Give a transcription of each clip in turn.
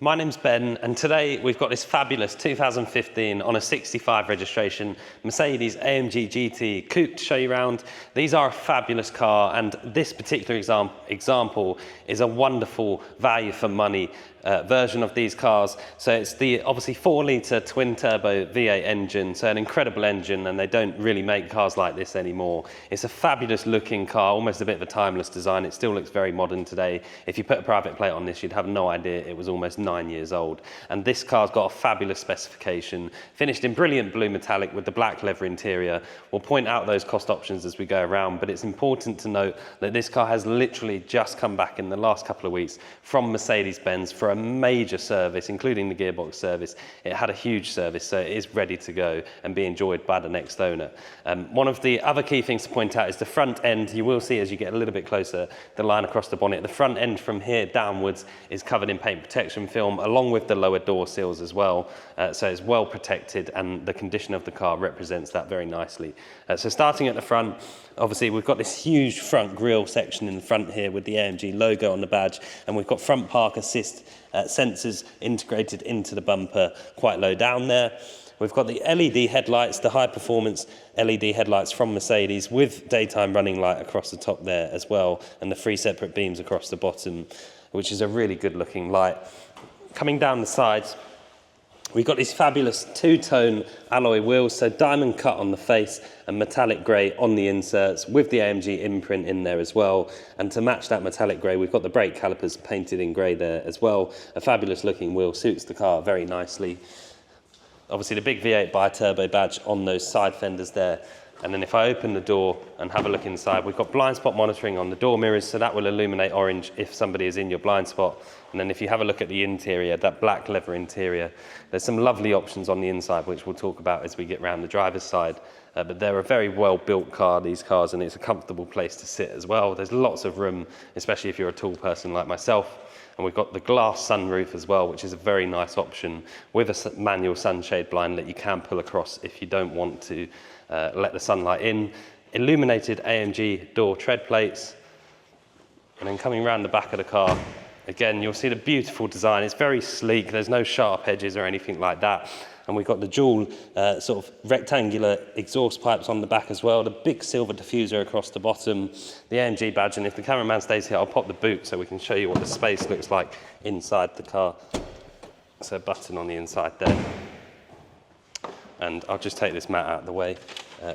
My name's Ben, and today we've got this fabulous 2015 on a 65 registration Mercedes AMG GT coupe to show you around. These are a fabulous car, and this particular example is a wonderful value for money version of these cars. So it's the obviously 4-litre twin turbo V8 engine, so an incredible engine, and they don't really make cars like this anymore. It's a fabulous looking car, almost a bit of a timeless design. It still looks very modern today. If you put a private plate on this, you'd have no idea it was almost 9 years old. And this car's got a fabulous specification, finished in brilliant blue metallic with the black leather interior. We'll point out those cost options as we go around, but it's important to note that this car has literally just come back in the last couple of weeks from Mercedes-Benz for a major service, including the gearbox service. It had a huge service, so it is ready to go and be enjoyed by the next owner. One of the other key things to point out is the front end. You will see as you get a little bit closer the line across the bonnet. The front end from here downwards is covered in paint protection film, along with the lower door sills as well. So it's well protected, and the condition of the car represents that very nicely. So starting at the front, obviously we've got this huge front grille section in the front here with the AMG logo on the badge, and we've got front park assist sensors integrated into the bumper quite low down there. We've got the LED headlights, the high performance LED headlights from Mercedes with daytime running light across the top there as well, and the 3 separate beams across the bottom, which is a really good looking light. Coming down the sides, we've got these fabulous two-tone alloy wheels, so diamond cut on the face and metallic grey on the inserts with the AMG imprint in there as well. And to match that metallic grey, we've got the brake calipers painted in grey there as well. A fabulous looking wheel, suits the car very nicely. Obviously the big V8 bi-turbo badge on those side fenders there. And then if I open the door and have a look inside, we've got blind spot monitoring on the door mirrors, so that will illuminate orange if somebody is in your blind spot. And then if you have a look at the interior, that black leather interior, there's some lovely options on the inside, which we'll talk about as we get around the driver's side. But they're a very well-built car, these cars, and it's a comfortable place to sit as well. There's lots of room, especially if you're a tall person like myself. And we've got the glass sunroof as well, which is a very nice option with a manual sunshade blind that you can pull across if you don't want to let the sunlight in. Illuminated AMG door tread plates. And then coming around the back of the car, again, you'll see the beautiful design. It's very sleek. There's no sharp edges or anything like that. And we've got the dual sort of rectangular exhaust pipes on the back as well, the big silver diffuser across the bottom, the AMG badge, and if the cameraman stays here, I'll pop the boot so we can show you what the space looks like inside the car. So a button on the inside there. And I'll just take this mat out of the way,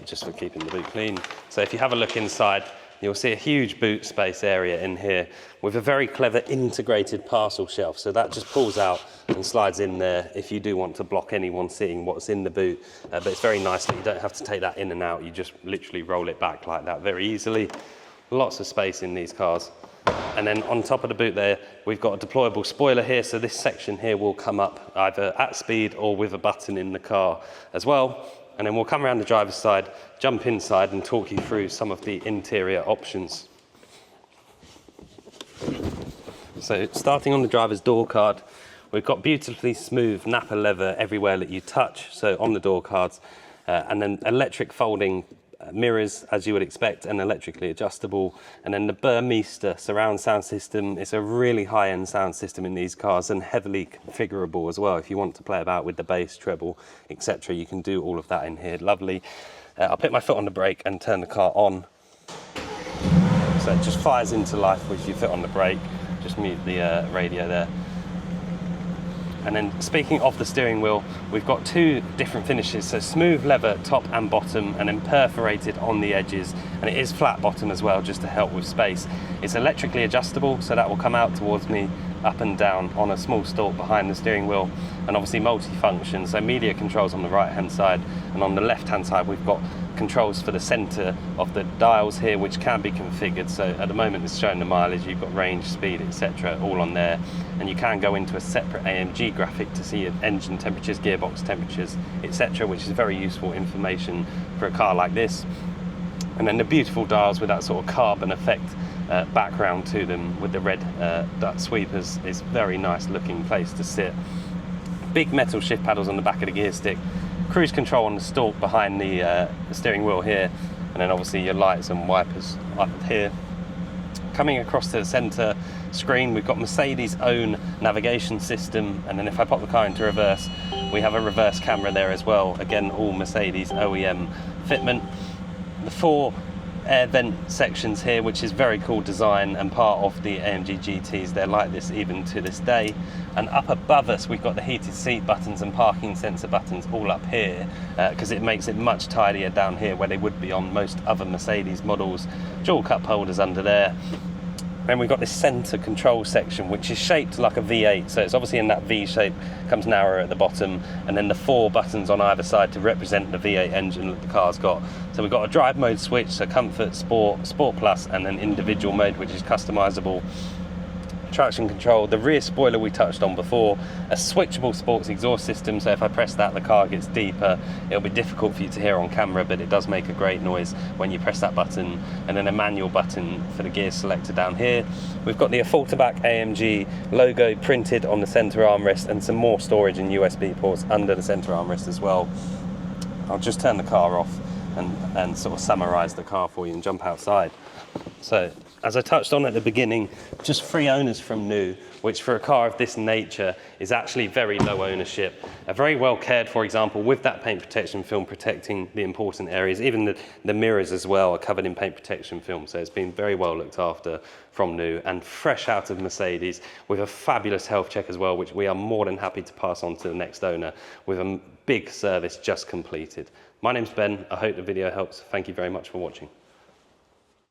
just for keeping the boot clean. So if you have a look inside, you'll see a huge boot space area in here with a very clever integrated parcel shelf. So that just pulls out and slides in there if you do want to block anyone seeing what's in the boot. But it's very nice that you don't have to take that in and out. You just literally roll it back like that very easily. Lots of space in these cars. And then on top of the boot there, we've got a deployable spoiler here. So this section here will come up either at speed or with a button in the car as well. And then we'll come around the driver's side, jump inside and talk you through some of the interior options. So starting on the driver's door card, we've got beautifully smooth Napa leather everywhere that you touch, so on the door cards, and then electric folding mirrors, as you would expect, and electrically adjustable. And then the Burmester surround sound system. It's a really high-end sound system in these cars and heavily configurable as well. If you want to play about with the bass, treble, etc., you can do all of that in here. Lovely. I'll put my foot on the brake and turn the car on. So it just fires into life with your foot on the brake. Just mute the radio there. And then speaking of the steering wheel, we've got 2 different finishes, so smooth leather top and bottom, and then perforated on the edges, and it is flat bottom as well, just to help with space. It's electrically adjustable, so that will come out towards me up and down on a small stalk behind the steering wheel, and obviously multi-function, so media controls on the right hand side, and on the left hand side we've got controls for the centre of the dials here, which can be configured. So at the moment it's showing the mileage, you've got range, speed, etc., all on there, and you can go into a separate AMG graphic to see your engine temperatures, gearbox temperatures, etc., which is very useful information for a car like this. And then the beautiful dials with that sort of carbon effect background to them with the red dot sweepers is very nice looking place to sit. Big metal shift paddles on the back of the gear stick, cruise control on the stalk behind the steering wheel here, and then obviously your lights and wipers up here. coming across to the center screen, we've got Mercedes' own navigation system, and then if I pop the car into reverse, we have a reverse camera there as well. Again, all Mercedes OEM fitment. The 4 air vent sections here, which is very cool design and part of the AMG GTs. They're like this even to this day. And up above us, we've got the heated seat buttons and parking sensor buttons all up here, because it makes it much tidier down here where they would be on most other Mercedes models. Dual cup holders under there. Then we've got this center control section, which is shaped like a V8, so it's obviously in that V shape, comes narrower at the bottom, and then the 4 buttons on either side to represent the V8 engine that the car's got. So we've got a drive mode switch, so comfort, sport, sport plus, and then individual mode, which is customizable. Traction control, the rear spoiler we touched on before, a switchable sports exhaust system, so if I press that the car gets deeper. It'll be difficult for you to hear on camera, but it does make a great noise when you press that button, and then a manual button for the gear selector down here. We've got the Affortaback AMG logo printed on the center armrest and some more storage and USB ports under the center armrest as well. I'll just turn the car off and sort of summarize the car for you and jump outside. So, as I touched on at the beginning, just 3 owners from new, which for a car of this nature is actually very low ownership. Very well cared for, example, with that paint protection film protecting the important areas. Even the mirrors as well are covered in paint protection film, so it's been very well looked after from new and fresh out of Mercedes with a fabulous health check as well, which we are more than happy to pass on to the next owner with a big service just completed. My name's Ben. I hope the video helps. Thank you very much for watching.